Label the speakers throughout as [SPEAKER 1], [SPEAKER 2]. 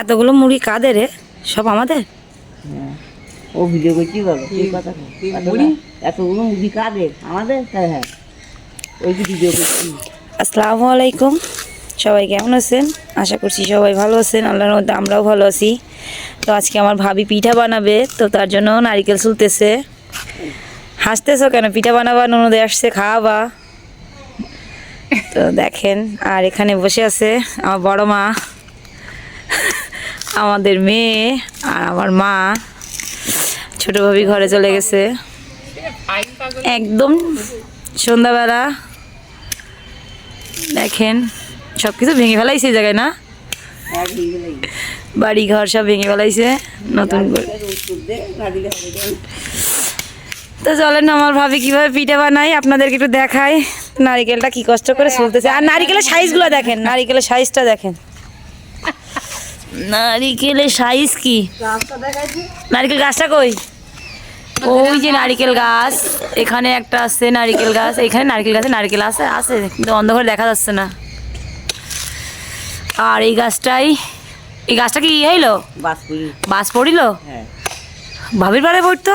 [SPEAKER 1] এতগুলো মুড়ি কাদের রে? সব আমাদের?
[SPEAKER 2] ও ভিডিও করছি বলো কথা এতগুলো মুড়ি কাদের? আমাদের? হ্যাঁ ওই ভিডিও করছি।
[SPEAKER 1] আসসালামু আলাইকুম, সবাই কেমন আছেন? আশা করছি সবাই ভালো আছেন, আল্লাহর মধ্যে আমরাও ভালো আছি। তো আজকে আমার ভাবি পিঠা বানাবে, তো তার জন্য নারিকেল ছুলতেছে। হাসতেছো কেন? পিঠা বানাবা, ননদে আসছে, খাওয়াবা। তো দেখেন, আর এখানে বসে আছে আমার বড় মা, আমাদের মেয়ে আর আমার মা। ছোট ভাবি ঘরে চলে গেছে একদম সন্ধ্যাবেলা। দেখেন সব কিছু ভেঙে ফেলাইছে এই জায়গায়, না বাড়ি ঘর সব ভেঙে ফেলাইছে নতুন করে। তো চলেন আমার ভাবি কিভাবে পিঠা বানাই আপনাদেরকে একটু দেখাই। নারিকেলটা কি কষ্ট করে ছুলতেছে, আর নারিকেলের সাইজগুলো দেখেন, নারিকেলের সাইজটা দেখেন। নারিকেলের সাইজ কি? নারিকেল গাছটা কই? ওই যে নারিকেল গাছ, এখানে একটা আছে নারিকেল গাছ, এখানে নারিকেল গাছে নারিকেল আছে আছে কিন্তু অন্ধকারে দেখা যাচ্ছে না। আর এই গাছটাই, এই গাছটা কি হইলো? বাস পড়িল? ভাবির পাড়ে পড়তো।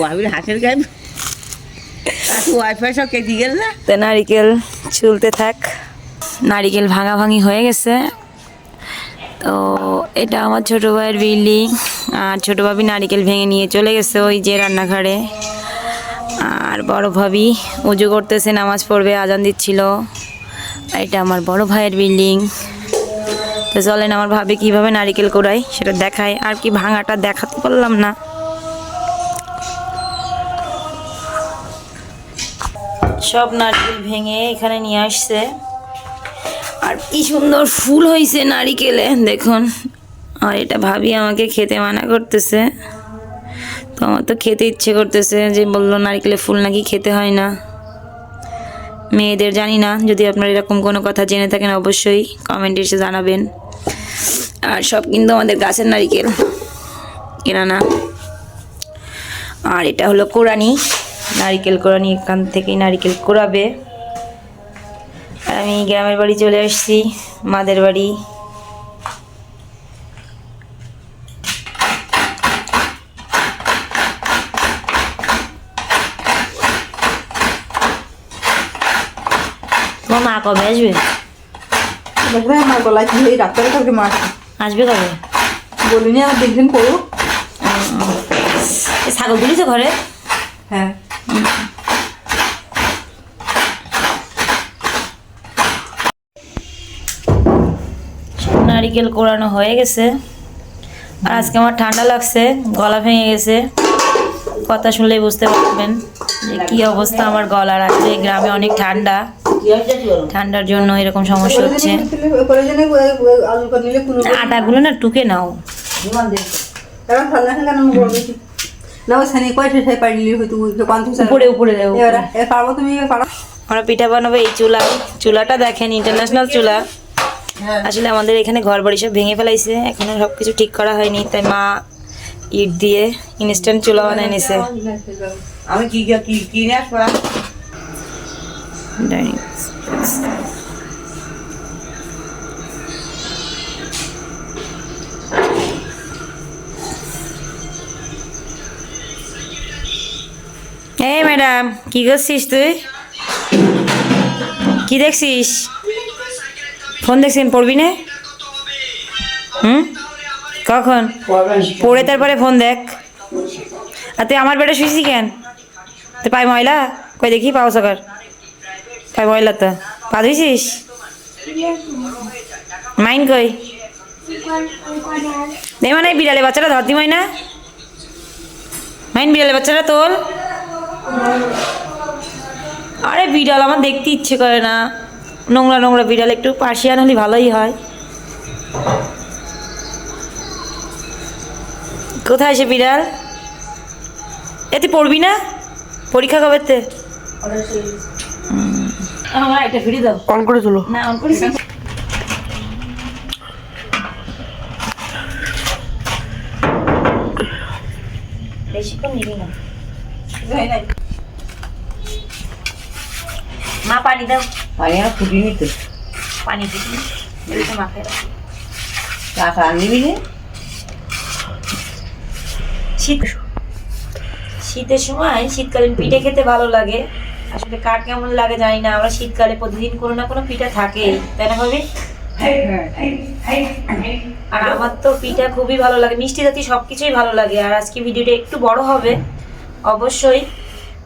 [SPEAKER 2] ভাবির হাঁসের গায়ে ওয়াইফাই সব কেটে গেল না।
[SPEAKER 1] তো নারিকেল চুলতে থাক। নারিকেল ভাঙাভাঙি হয়ে গেছে। তো এটা আমার ছোটো ভাইয়ের বিল্ডিং, আর ছোটো ভাবি নারিকেল ভেঙে নিয়ে চলে গেছে ওই যে রান্নাঘরে। আর বড় ভাবি উজু করতেছে, নামাজ পড়বে, আজান দিচ্ছিল। এটা আমার বড় ভাইয়ের বিল্ডিং। তো চলেন আমার ভাবি কীভাবে নারিকেল কোড়াই সেটা দেখায়। আর কি ভাঙাটা দেখাতে পারলাম না। সব নারকেল ভেঙে এখানে নিয়ে আসছে। আর কি সুন্দর ফুল হয়েছে নারিকেলে দেখুন। আর এটা ভাবি আমাকে খেতে মানা করতেছে, তো আমার তো খেতে ইচ্ছে করতেছে, যে বললো নারিকেলে ফুল নাকি খেতে হয় না মেয়েদের। জানি না, যদি আপনারা এরকম কোনো কথা জেনে থাকেন অবশ্যই কমেন্টে এসে জানাবেন। আর সব কিন্তু আমাদের গাছের নারিকেল, কেনা না। আর এটা হলো কোরানি, নারিকেল কোরানি, এখান থেকেই নারিকেল কোরাবে। আমি গ্রামের বাড়ি চলে আসছি, মাদের বাড়ি। তোমার মা কবে আসবে?
[SPEAKER 3] আমার গলায় কি এই ডাক্তারের কাছে মা
[SPEAKER 1] আসবে কবে?
[SPEAKER 3] বলিনি, আমার দেখবেন করুক।
[SPEAKER 1] ছাগল তুলিছে ঘরে?
[SPEAKER 3] হ্যাঁ।
[SPEAKER 1] নারিকেল কোরানো হয়ে গেছে। আর আজকে আমার ঠান্ডা লাগছে, গলা ভেঙে গেছে। কথা শুনলেই বুঝতে পারবেন যে কী অবস্থা আমার গলার। আসলে গ্রামে অনেক ঠান্ডা, ঠান্ডার জন্য এরকম সমস্যা হচ্ছে। আটাগুলো না টুকে নাও। উপরে উপরে দেবো। আমরা পিঠা বানাবো এই চুলায়। চুলাটা দেখেন, ইন্টারন্যাশনাল চুলা। আসলে আমাদের এখানে ঘর বাড়ি সব ভেঙে ফেলাইছে, এখনো সব কিছু ঠিক করা হয়নি, তাই মা ইট দিয়ে ইনস্ট্যান্ট চুলা বানিয়ে নিছে।
[SPEAKER 2] আমি কি কিনে আসবো।
[SPEAKER 1] এই ম্যাডাম, কি করছিস তুই? কি দেখছিস? ফোন দেখছিস? পড়বি না? কখন পড়ে তারপরে ফোন দেখ। আর তুই আমার বেডে শুয়েছি কেন? তুই পাই ময়লা কই দেখি, পাও সকার পাই ময়লা, তো পা ধুইছিস? মাইন কই? নেই মানে বিড়ালে বাচ্চাটা ধরতি ময়না, মাইন বিড়ালে বাচ্চাটা তোল। আরে বিড়াল আমার দেখতে ইচ্ছে করে না, নোংরা নোংরা বিড়াল। একটু পার্সিয়ান হলে ভালোই হয়। কোথায় সে বিড়াল? এতে পড়বি না? পরীক্ষা কবে? এটা ফিরে দাও,
[SPEAKER 3] অন করে তোলো
[SPEAKER 1] না অন করিস। বেশিক্ষণ নিবি না। মা পানি দাও।
[SPEAKER 2] পানি আর ফুটিনি তো।
[SPEAKER 1] পানি দিবি, মাখায় রাখি।
[SPEAKER 2] টাকা নিবি রে?
[SPEAKER 1] শীতের সময় শীতকালীন পিঠে খেতে ভালো লাগে। আসলে কার কেমন লাগে জানি না, আমরা শীতকালে প্রতিদিন কোনো না কোনো পিঠা থাকেই, তাই না ভাবি? আর আমার তো পিঠা খুবই ভালো লাগে, মিষ্টি জাতীয় সবকিছুই ভালো লাগে। আর আজকে ভিডিওটা একটু বড় হবে, অবশ্যই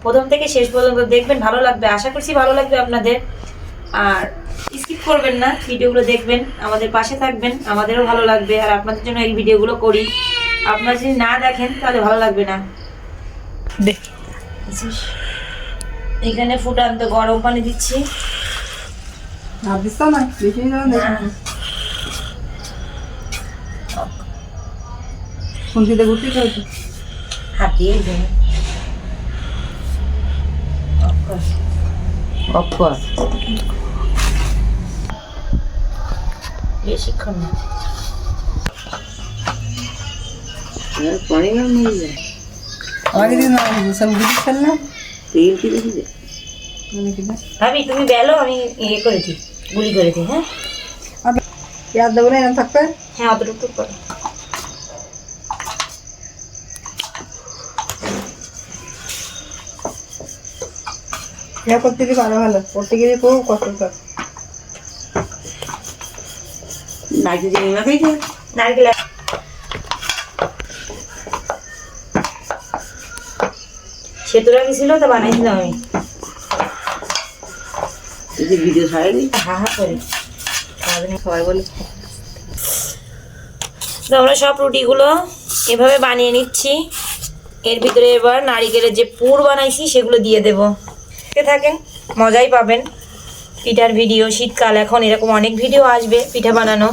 [SPEAKER 1] প্রথম থেকে শেষ পর্যন্ত দেখবেন, ভালো লাগবে, আশা করছি ভালো লাগবে আপনাদের। আর স্কিপ করবেন না, ভিডিওগুলো দেখবেন, আমাদের পাশে থাকবেন, আমাদেরও ভালো লাগবে। আর আপনাদের জন্য এই ভিডিওগুলো করি, আপনারা যদি না দেখেন তাহলে ভালো লাগবে না। এখানে ফুটান্ত গরম পানি দিচ্ছি।
[SPEAKER 3] আর দিস না, বেশি না দেখুন। খুন্তিতে ঘুরতে চলছে।
[SPEAKER 1] হাত দিয়ে দেন। বেশিক্ষণ না।
[SPEAKER 2] পানি গরম হয়ে যায়।
[SPEAKER 3] আগে দিন না সব গুলি ফেললাম।
[SPEAKER 2] তেল কি দেখি দে।
[SPEAKER 3] মানে কি না?
[SPEAKER 1] ভাবি তুমি বেলো, আমি ইয়ে করে দিই, গুলি করে দিই। হ্যাঁ
[SPEAKER 3] আবে পেঁয়াজ দেবো না, এরকম থাকবে।
[SPEAKER 1] হ্যাঁ, অতটুকু করো।
[SPEAKER 3] ইয়া করতে দিবি আরো ভালো, করতে গেলে খুব কষ্টকর।
[SPEAKER 2] নাইটে যে মাখাই যায়।
[SPEAKER 1] নারকেল সেতুরা গেছিল তো বানাইছিলাম আমি।
[SPEAKER 2] এই যে ভিডিও ছাড়াই দিই।
[SPEAKER 1] হা হা করে
[SPEAKER 3] সবাই বলে
[SPEAKER 1] তো আমরা সব রুটিগুলো এভাবে বানিয়ে নিচ্ছি। এর ভিতরে এবার নারিকেলের যে পুর বানাইছি সেগুলো দিয়ে দেব। থাকেন, মজাই পাবেন। পিঠার ভিডিও, শীতকাল এখন এরকম অনেক ভিডিও আসবে পিঠা বানানো,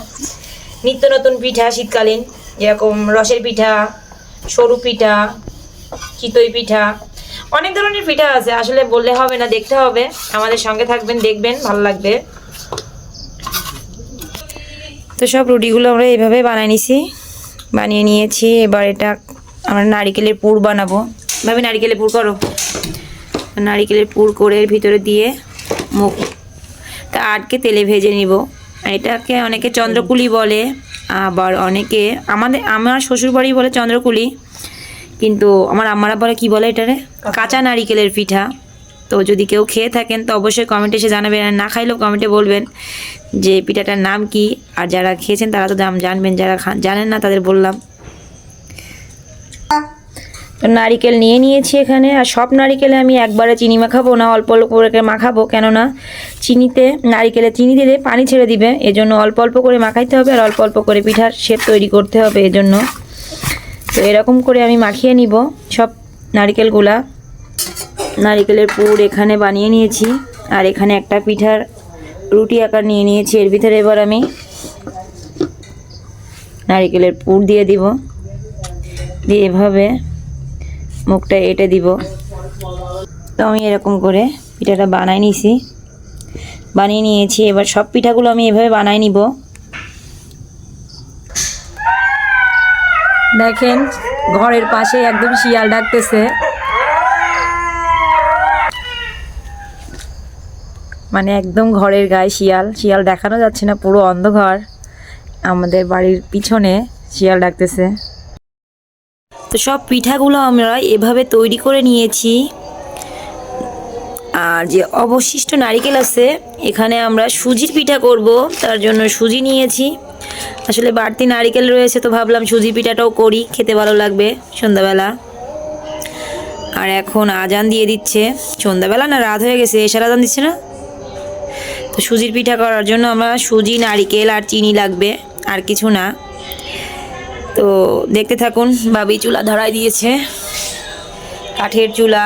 [SPEAKER 1] নিত্য নতুন পিঠা শীতকালীন, যেরকম রসের পিঠা, সরু পিঠা, চিতই পিঠা, অনেক ধরনের পিঠা আছে। আসলে বললে হবে না, দেখতে হবে। আমাদের সঙ্গে থাকবেন, দেখবেন, ভালো লাগবে। তো সব রুটিগুলো আমরা এইভাবে বানিয়ে নিয়েছি। এবার এটা আমরা নারিকেলের পুর বানাবো। ভাবে নারিকেলের পুর করো। নারিকেলের পুর করে এর ভিতরে দিয়ে মুখটা আটকে তেলে ভেজে নিব। এটাকে অনেকে চন্দ্রকুলি বলে, আবার অনেকে আমার শ্বশুরবাড়ি বলে চন্দ্রকুলি, কিন্তু আমার আম্মারা বলে কি বলে এটারে, কাঁচা নারিকেলের পিঠা। তো যদি কেউ খেয়ে থাকেন তো অবশ্যই কমেন্টে এসে জানাবেন, আর না খাইলেও কমেন্টে বলবেন যে পিঠাটার নাম কি। আর যারা খেয়েছেন তারা তো দাম জানবেন, যারা জানেন না তাদের বললাম। তো নারিকেল নিয়ে নিয়েছি এখানে। আর সব নারিকেলে আমি একবারে চিনি মাখাবো না, অল্প অল্প করে মাখাবো, কেননা নারিকেলে চিনি দিলে পানি ছেড়ে দিবে, এজন্য অল্প অল্প করে মাখাইতে হবে। আর অল্প অল্প করে পিঠার শেপ তৈরি করতে হবে এজন্য। তো এরকম করে আমি মাখিয়ে নিব সব নারিকেলগুলা। নারিকেলের পুর এখানে বানিয়ে নিয়েছি। আর এখানে একটা পিঠার রুটি আকার নিয়ে নিয়েছি। এর ভিতরে এবার আমি নারিকেলের পুর দিয়ে দিব, দিয়ে এভাবে মুখটা এঁটে দিব। তো আমি এরকম করে পিঠাটা বানিয়ে নিয়েছি। এবার সব পিঠাগুলো আমি এভাবে বানাই নিব। দেখেন ঘরের পাশে একদম শিয়াল ডাকতেছে, মানে একদম ঘরের গায়ে শিয়াল দেখানো যাচ্ছে না, পুরো অন্ধকার। আমাদের বাড়ির পিছনে শিয়াল ডাকতেছে। তো সব পিঠাগুলো আমরা এভাবে তৈরি করে নিয়েছি। আর যে অবশিষ্ট নারিকেল আছে, এখানে আমরা সুজির পিঠা করব, তার জন্য সুজি নিয়েছি। আসলে বাড়তি নারিকেল রয়েছে তো ভাবলাম সুজি পিঠাটাও করি, খেতে ভালো লাগবে সন্ধ্যাবেলা। আর এখন আজান দিয়ে দিচ্ছে, সন্ধ্যাবেলা না রাত হয়ে গেছে, এসার আজান দিচ্ছে না। তো সুজির পিঠা করার জন্য আমরা সুজি, নারিকেল আর চিনি লাগবে, আর কিছু না। তো দেখতে থাকুন। ভাবি চুলা ধরাই দিয়েছে, কাঠের চুলা,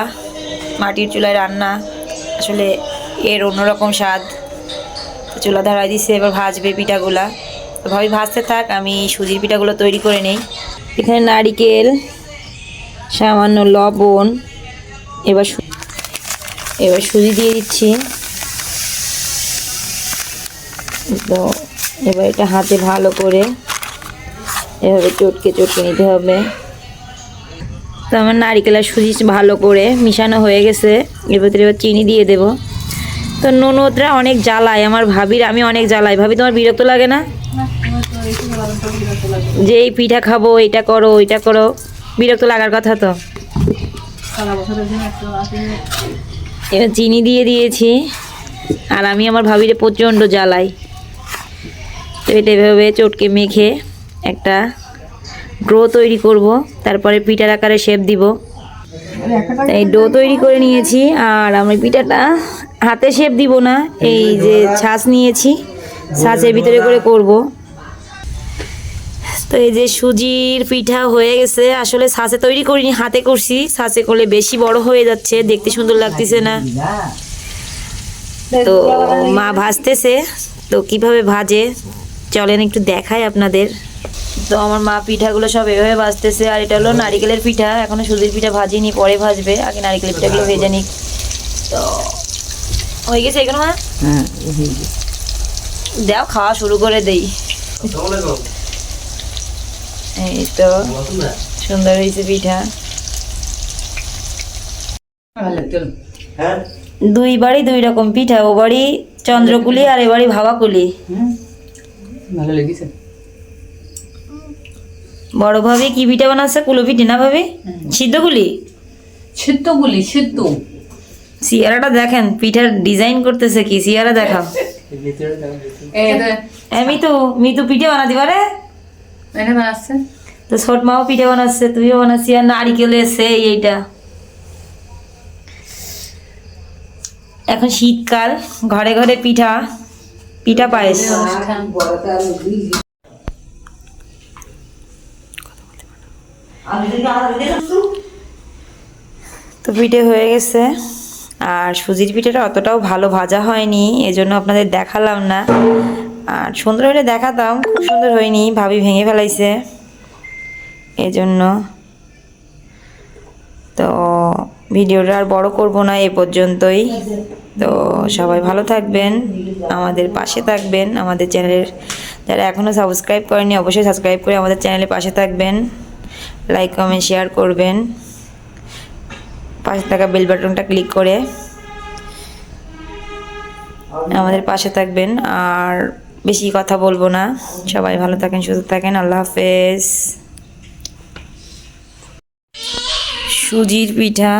[SPEAKER 1] মাটির চুলায় রান্না, আসলে এর অন্যরকম স্বাদ। চুলা ধরাই দিয়েছে, এবার ভাজবে পিঠাগুলা। তো ভাবি ভাজতে থাক, আমি সুজির পিঠাগুলো তৈরি করে নেই। এখানে নারিকেল, সামান্য লবণ, এবার সুজি দিয়ে দিচ্ছি। তো এবার এটা হাতে ভালো করে এভাবে চটকে নিতে হবে। তো আমার নারিকেল আর সুজি ভালো করে মিশানো হয়ে গেছে। এর ভিতরে এবার চিনি দিয়ে দেব। তো ননদরা অনেক জ্বালায়, আমার ভাবির আমি অনেক জ্বালাই। ভাবি তোমার বিরক্ত লাগে না যে এই পিঠা খাবো, এটা করো ওইটা করো? বিরক্ত লাগার কথা তো। এবার চিনি দিয়ে দিয়েছি, আর আমি আমার ভাবিরে প্রচণ্ড জ্বালাই। তো এটা এভাবে চটকে মেখে একটা ডো তৈরি করব, তারপরে পিঠার আকারে শেপ দিব। এই ডো তৈরি করে নিয়েছি, আর আমি পিঠাটা হাতে শেপ দিব না, এই যে ছাঁচ নিয়েছি, ছাঁচের ভিতরে করে করব। তো এই যে সুজির পিঠা হয়ে গেছে। আসলে ছাঁচে তৈরি করিনি, হাতে করছি। ছাঁচে করলে বেশি বড় হয়ে যাচ্ছে, দেখতে সুন্দর লাগতেছে না। তো মা ভাজতেছে, তো কিভাবে ভাজে চলেন একটু দেখাই আপনাদের। তো আমার মা পিঠাগুলো সব এভাবে ভাজতেছে। আর এটা হলো নারিকেলের পিঠা, এখনো সুজির পিঠা ভাজিনি, পরে ভাজবে। আগে নারিকেলের পিঠাগুলো ভেজে নিক। তো হয়ে গেছে এখানে মা?
[SPEAKER 2] হ্যাঁ,
[SPEAKER 1] দাও খাওয়া শুরু করে দেই। এই তো সুন্দর হয়েছে পিঠা। দুই বাড়ি দুই রকম পিঠা, ও বাড়ি চন্দ্রকুলি আর এ বাড়ি ভাবাকুলি।
[SPEAKER 2] ভালো লেগেছে।
[SPEAKER 1] বড় ভাবি কি পিঠা বানাচ্ছে? কুলো পিঠে না ভাবি? সিদ্ধগুলি?
[SPEAKER 2] সিদ্ধ
[SPEAKER 1] সিয়ারাটা দেখেন, পিঠার ডিজাইন করতেছে কি, সিয়ারা দেখাও। মিতু পিঠে বানাতে পারে? তো ছোট মাও পিঠে বানাচ্ছে, তুইও বানাচ্ছি, আর নারিকেল এসে এইটা। এখন শীতকাল, ঘরে ঘরে পিঠা পিঠা পায়েস। তো পিঠে হয়ে গেছে, আর সুজির পিঠাটা অতটাও ভালো ভাজা হয়নি, এজন্য আপনাদের দেখালাম না। আর সুন্দর হলে দেখাতাম, খুব সুন্দর হয়নি, ভাবি ভেঙে ফেলাইছে এজন্য। তো ভিডিওটা আর বড় করব না, এ পর্যন্তই। তো সবাই ভালো থাকবেন, আমাদের পাশে থাকবেন। আমাদের চ্যানেলের যারা এখনও সাবস্ক্রাইব করেনি অবশ্যই সাবস্ক্রাইব করে আমাদের চ্যানেলের পাশে থাকবেন। লাইক কমেন্ট শেয়ার করবেন, পাশে থাকা বেল বাটনটা ক্লিক করে আমাদের পাশে থাকবেন। আর বেশি কথা বলবো না, সবাই ভালো থাকেন, সুস্থ থাকেন, আল্লাহ হাফেজ। সুজির পিঠা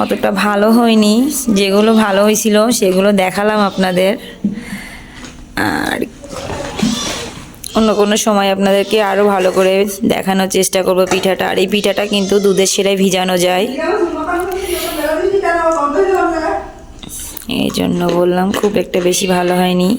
[SPEAKER 1] অতটা ভালো হয়নি, যেগুলো ভালো হয়েছিল সেগুলো দেখালাম আপনাদের। আর অন্য কোনো সময় আপনাদেরকে আরও ভালো করে দেখানোর চেষ্টা করব পিঠাটা। আর এই পিঠাটা কিন্তু দুধের সেরায় ভিজানো যায়, এই জন্য বললাম, খুব একটা বেশি ভালো হয়নি।